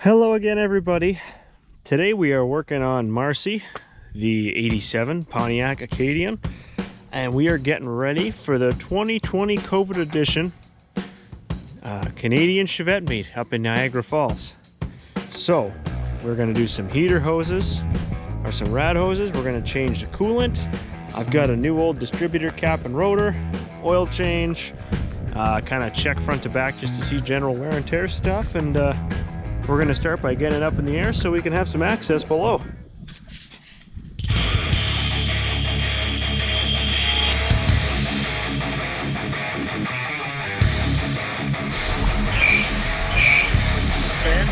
Hello again, everybody. Today we are working on Marcy, the 87 Pontiac Acadian, and we are getting ready for the 2020 COVID edition Canadian Chevette Meet up in Niagara Falls. So we're going to do some heater hoses or some rad hoses. We're going to change the coolant. I've got a new old distributor cap and rotor, oil change, kind of check front to back just to see general wear and tear stuff, and we're going to start by getting it up in the air so we can have some access below.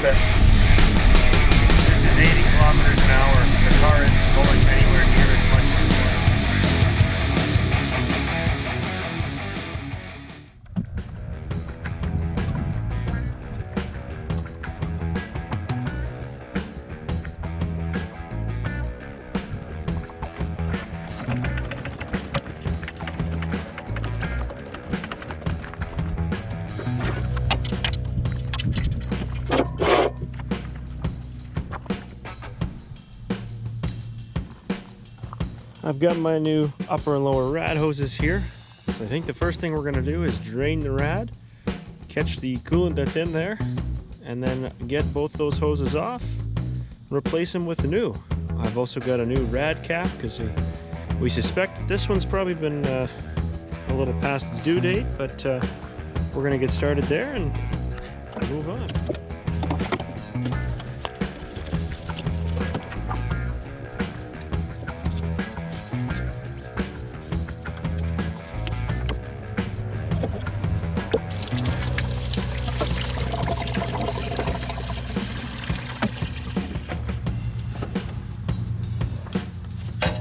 This is 80 kilometers an hour. The car isn't going anywhere near as much as I've got my new upper and lower rad hoses here. So I think the first thing we're going to do is drain the rad, catch the coolant that's in there, and then get both those hoses off, replace them with the new. I've also got a new rad cap because we suspect that this one's probably been a little past its due date, but we're going to get started there and move on.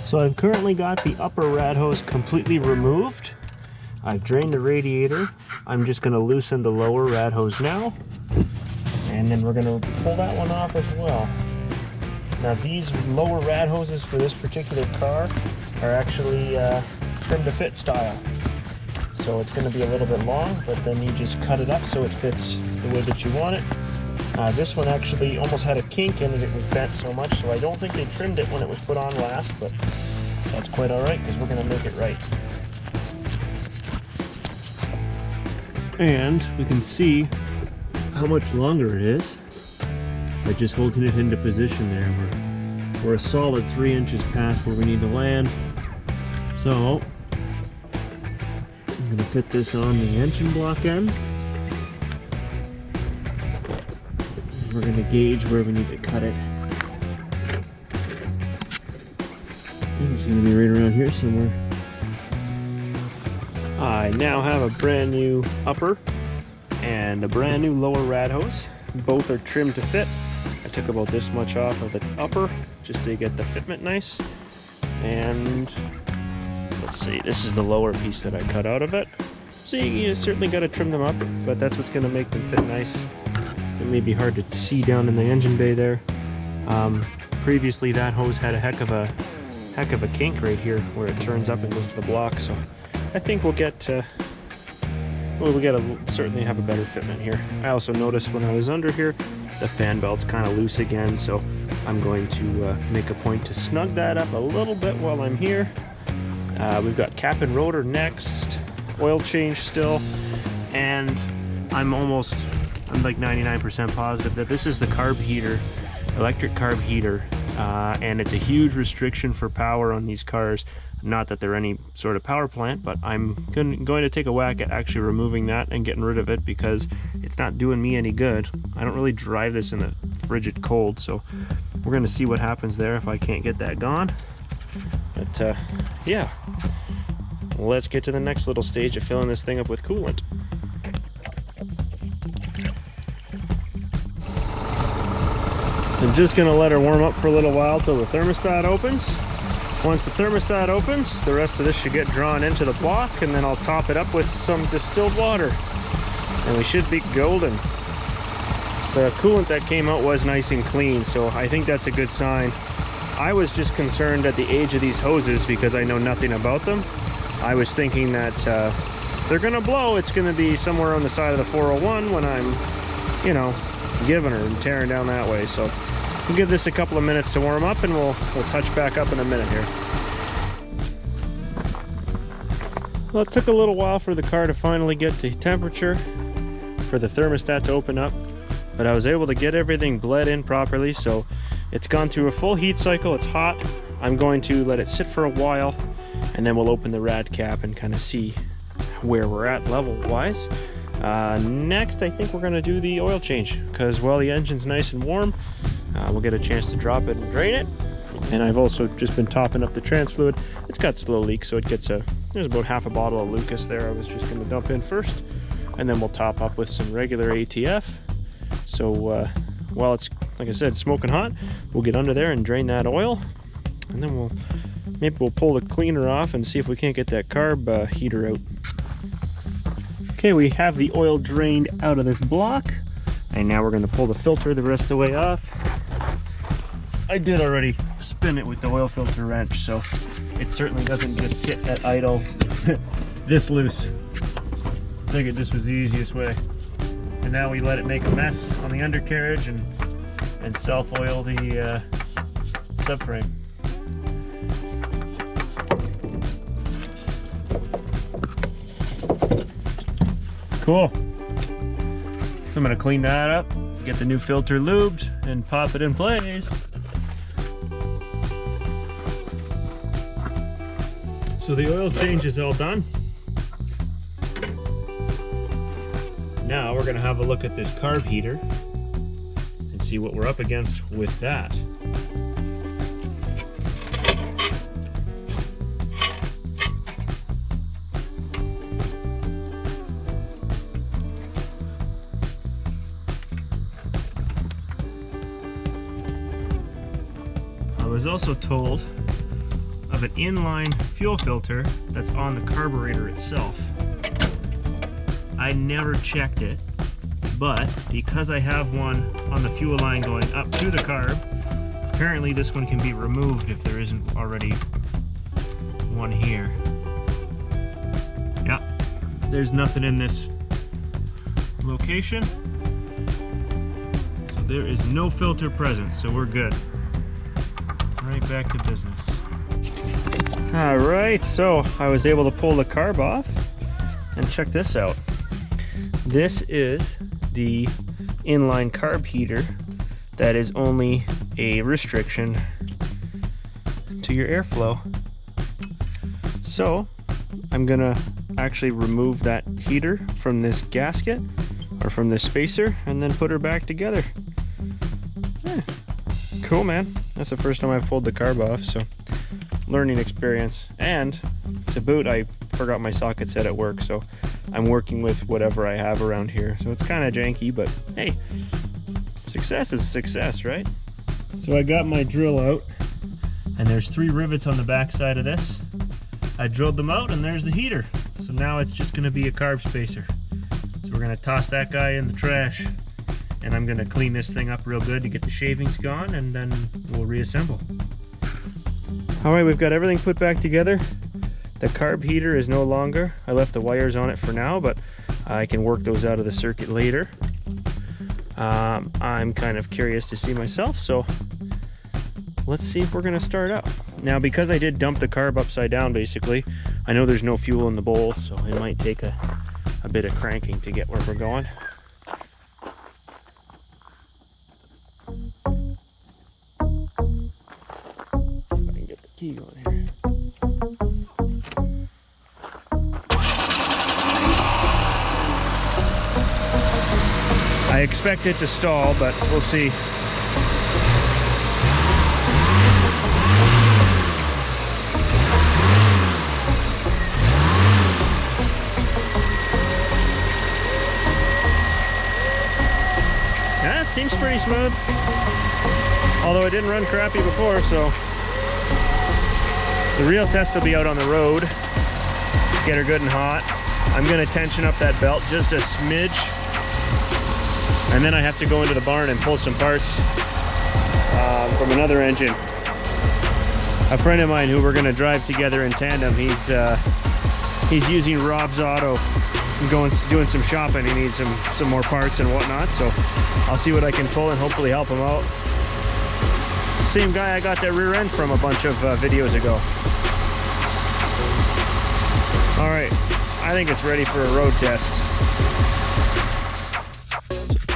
So I've currently got the upper rad hose completely removed. I've drained the radiator. I'm just going to loosen the lower rad hose now. And then we're going to pull that one off as well. Now these lower rad hoses for this particular car are actually trim to fit style. So it's going to be a little bit long, but then you just cut it up so it fits the way that you want it. This one actually almost had a kink in it. It was bent so much, so I don't think they trimmed it when it was put on last, but that's quite all right because we're going to make it right. And we can see how much longer it is by just holding it into position there. We're a solid 3 inches past where we need to land. So I'm going to fit this on the engine block end. We're going to gauge where we need to cut it. It's going to be right around here somewhere. I now have a brand new upper and a brand new lower rad hose. Both are trimmed to fit. I took about this much off of the upper just to get the fitment nice. And let's see, this is the lower piece that I cut out of it. So you certainly got to trim them up, but that's what's going to make them fit nice. It may be hard to see down in the engine bay there. Previously that hose had a heck of a kink right here where it turns up and goes to the block, so I think we'll certainly have a better fitment here. I also noticed when I was under here the fan belt's kind of loose again, so I'm going to make a point to snug that up a little bit while I'm here. We've got cap and rotor next, oil change still, and I'm like 99% positive that this is the carb heater, electric carb heater, and it's a huge restriction for power on these cars. Not that they're any sort of power plant, but I'm going to take a whack at actually removing that and getting rid of it because it's not doing me any good. I don't really drive this in the frigid cold, so we're going to see what happens there if I can't get that gone. But yeah, let's get to the next little stage of filling this thing up with coolant. I'm just going to let her warm up for a little while till the thermostat opens. Once the thermostat opens, the rest of this should get drawn into the block, and then I'll top it up with some distilled water. And we should be golden. The coolant that came out was nice and clean, so I think that's a good sign. I was just concerned at the age of these hoses because I know nothing about them. I was thinking that if they're going to blow, it's going to be somewhere on the side of the 401 when I'm you know, giving her and tearing down that way. So we'll give this a couple of minutes to warm up, and we'll touch back up in a minute here. Well, it took a little while for the car to finally get to temperature, for the thermostat to open up, but I was able to get everything bled in properly. So it's gone through a full heat cycle. It's hot. I'm going to let it sit for a while, and then we'll open the rad cap and kind of see where we're at level wise. Next, I think we're going to do the oil change, because while the engine's nice and warm, we'll get a chance to drop it and drain it. And I've also just been topping up the trans fluid. It's got slow leak, so it gets there's about half a bottle of Lucas there I was just going to dump in first, and then we'll top up with some regular ATF. So while it's, like I said, smoking hot, we'll get under there and drain that oil, and then maybe we'll pull the cleaner off and see if we can't get that carb heater out. Okay, we have the oil drained out of this block, and now we're going to pull the filter the rest of the way off. I did already spin it with the oil filter wrench, so it certainly doesn't just sit at idle this loose. I figured this was the easiest way. And now we let it make a mess on the undercarriage and self-oil the subframe. Cool. So I'm gonna clean that up, get the new filter lubed, and pop it in place. So the oil change is all done. Now we're gonna have a look at this carb heater and see what we're up against with that. I was also told of an inline fuel filter that's on the carburetor itself. I never checked it, but because I have one on the fuel line going up to the carb, apparently this one can be removed if there isn't already one here. Yeah, there's nothing in this location, so there is no filter present, so we're good. Right back to business. All right, so I was able to pull the carb off, and check this out. This is the inline carb heater that is only a restriction to your airflow. So I'm gonna actually remove that heater from this gasket or from this spacer and then put her back together. Yeah. Cool, man. That's the first time I've pulled the carb off, so learning experience. And to boot, I forgot my socket set at work, so I'm working with whatever I have around here. So it's kind of janky, but hey, success is success, right? So I got my drill out, and there's 3 rivets on the back side of this. I drilled them out, and there's the heater. So now it's just gonna be a carb spacer. So we're gonna toss that guy in the trash, and I'm gonna clean this thing up real good to get the shavings gone, and then we'll reassemble. All right, we've got everything put back together. The carb heater is no longer. I left the wires on it for now, but I can work those out of the circuit later. I'm kind of curious to see myself, so let's see if we're gonna start up. Now, because I did dump the carb upside down, basically, I know there's no fuel in the bowl, so it might take a bit of cranking to get where we're going. See if I can get the key going here. I expect it to stall, but we'll see. Yeah, it seems pretty smooth. Although it didn't run crappy before, so the real test will be out on the road. Get her good and hot. I'm gonna tension up that belt just a smidge. And then I have to go into the barn and pull some parts from another engine. A friend of mine who we're gonna drive together in tandem, he's using Rob's Auto doing some shopping. He needs some more parts and whatnot, so I'll see what I can pull and hopefully help him out. Same guy I got that rear end from a bunch of videos ago. All right, I think it's ready for a road test.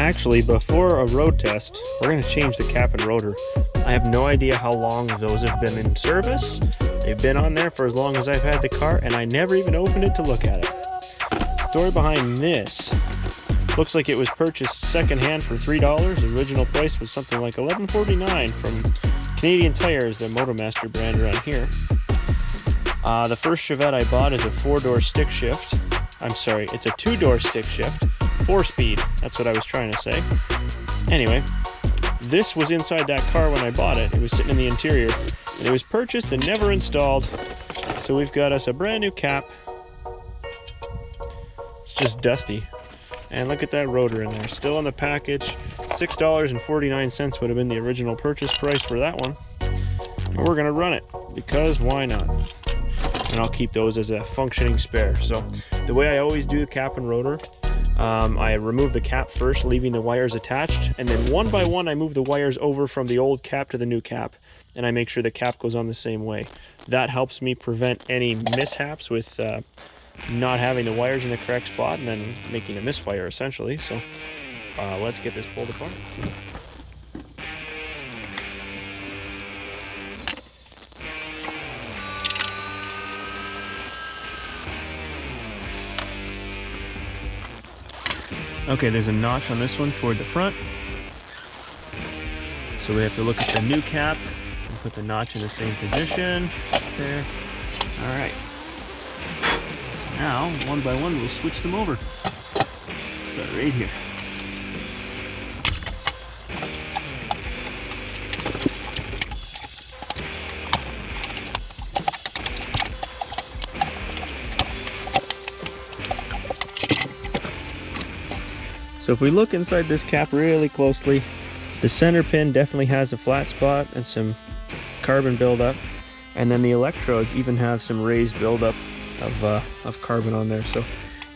Actually, before a road test, we're going to change the cap and rotor. I have no idea how long those have been in service. They've been on there for as long as I've had the car, and I never even opened it to look at it. Story behind this. Looks like it was purchased secondhand for $3. The original price was something like $11.49 from Canadian Tire, is the Motomaster brand around here. The first Chevette I bought is a 4-door stick shift. I'm sorry, it's a 2-door stick shift. 4-speed, that's what I was trying to say. Anyway, this was inside that car when I bought it. It was sitting in the interior, and it was purchased and never installed. So we've got us a brand new cap. It's just dusty. And look at that rotor in there, still in the package. $6.49 would have been the original purchase price for that one. And we're gonna run it, because why not? And I'll keep those as a functioning spare. So the way I always do the cap and rotor, I remove the cap first, leaving the wires attached, and then one by one I move the wires over from the old cap to the new cap, and I make sure the cap goes on the same way. That helps me prevent any mishaps with not having the wires in the correct spot and then making a misfire essentially. So let's get this pulled apart. Okay, there's a notch on this one toward the front. So we have to look at the new cap and put the notch in the same position. There. All right. So now, one by one, we'll switch them over. Start right here. So if we look inside this cap really closely, the center pin definitely has a flat spot and some carbon buildup, and then the electrodes even have some raised buildup of carbon on there. So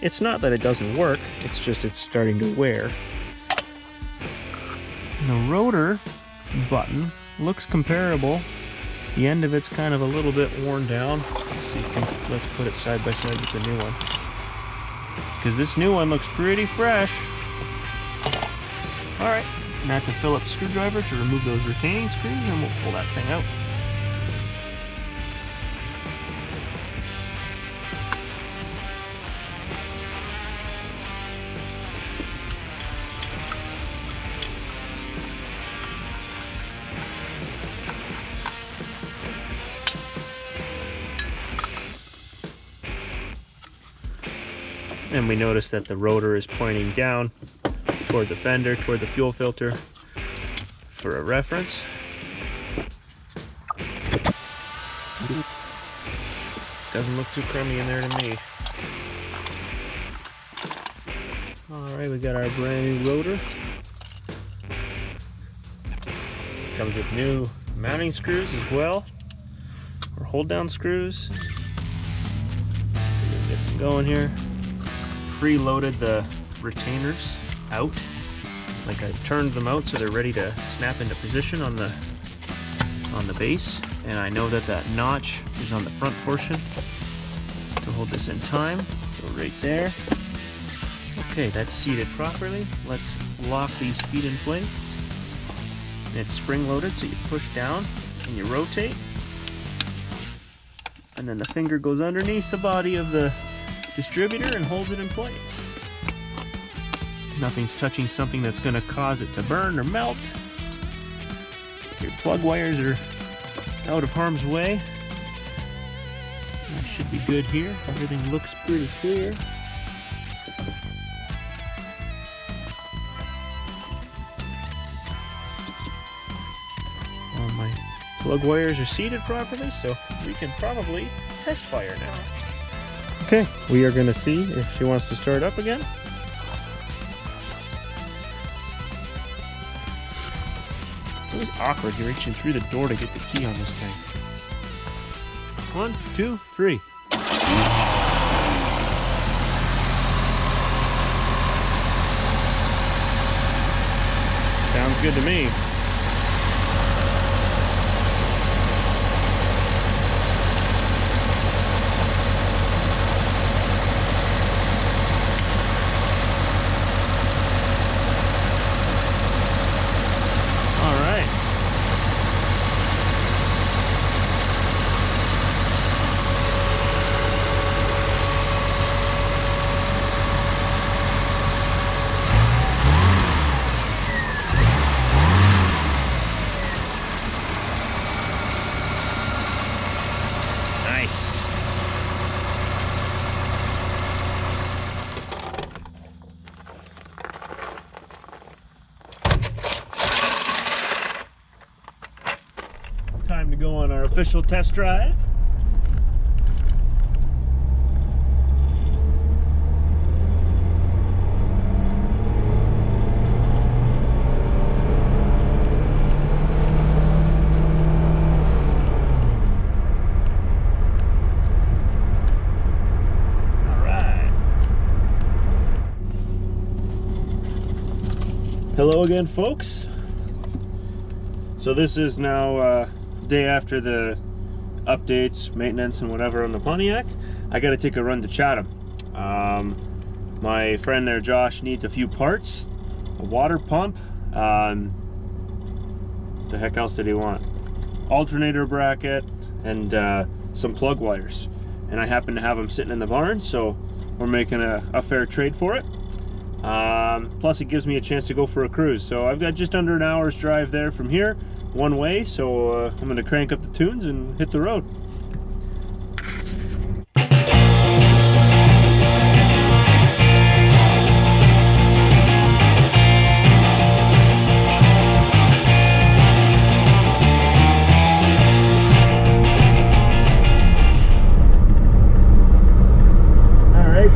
it's not that it doesn't work, it's just it's starting to wear. And the rotor button looks comparable. The end of it's kind of a little bit worn down. Let's see, let's put it side by side with the new one, because this new one looks pretty fresh. All right, and that's a Phillips screwdriver to remove those retaining screws, and we'll pull that thing out. And we notice that the rotor is pointing down toward the fender, toward the fuel filter, for a reference. Doesn't look too crummy in there to me. Alright, we got our brand new rotor. Comes with new mounting screws as well, or hold down screws. So we can get them going here. Preloaded the retainers out, like I've turned them out so they're ready to snap into position on the base, and I know that that notch is on the front portion to hold this in time, so right there. Okay, that's seated properly. Let's lock these feet in place. And it's spring loaded, so you push down and you rotate, and then the finger goes underneath the body of the distributor and holds it in place. Nothing's touching something that's going to cause it to burn or melt. Your plug wires are out of harm's way. That should be good here. Everything looks pretty clear. Well, my plug wires are seated properly, so we can probably test fire now. Okay, we are going to see if she wants to start up again. It's always awkward you reaching through the door to get the key on this thing. 1, 2, 3. Sounds good to me. Nice. Time to go on our official test drive. Hello again, folks. So this is now day after the updates, maintenance, and whatever on the Pontiac. I got to take a run to Chatham. My friend there, Josh, needs a few parts, a water pump. The heck else did he want? Alternator bracket and some plug wires. And I happen to have them sitting in the barn, so we're making a fair trade for it. Plus it gives me a chance to go for a cruise. So I've got just under an hour's drive there from here, one way, so I'm going to crank up the tunes and hit the road.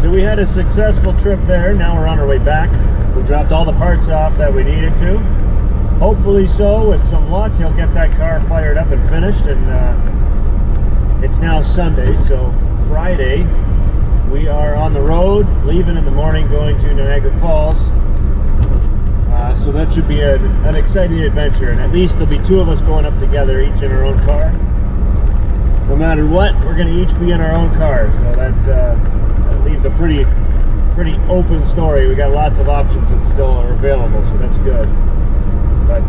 So we had a successful trip there. Now we're on our way back. We dropped all the parts off that we needed to. Hopefully so, with some luck, he'll get that car fired up and finished. And it's now Sunday, so Friday we are on the road, leaving in the morning, going to Niagara Falls. So that should be an exciting adventure, and at least there'll be two of us going up together, each in our own car. No matter what, we're going to each be in our own car, so that leaves a pretty open story. We got lots of options that still are available, so that's good. But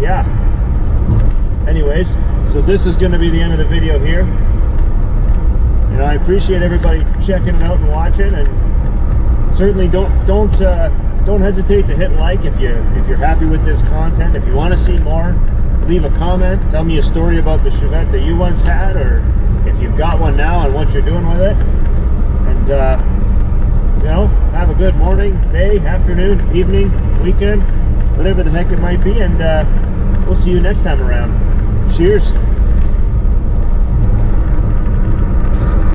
yeah, anyways, so this is going to be the end of the video here. You know, I appreciate everybody checking it out and watching, and certainly don't hesitate to hit like if you're happy with this content. If you want to see more, leave a comment, tell me a story about the Chevette that you once had, or if you've got one now and what you're doing with it. And you know, have a good morning, day, afternoon, evening, weekend, whatever the heck it might be, and we'll see you next time around. Cheers.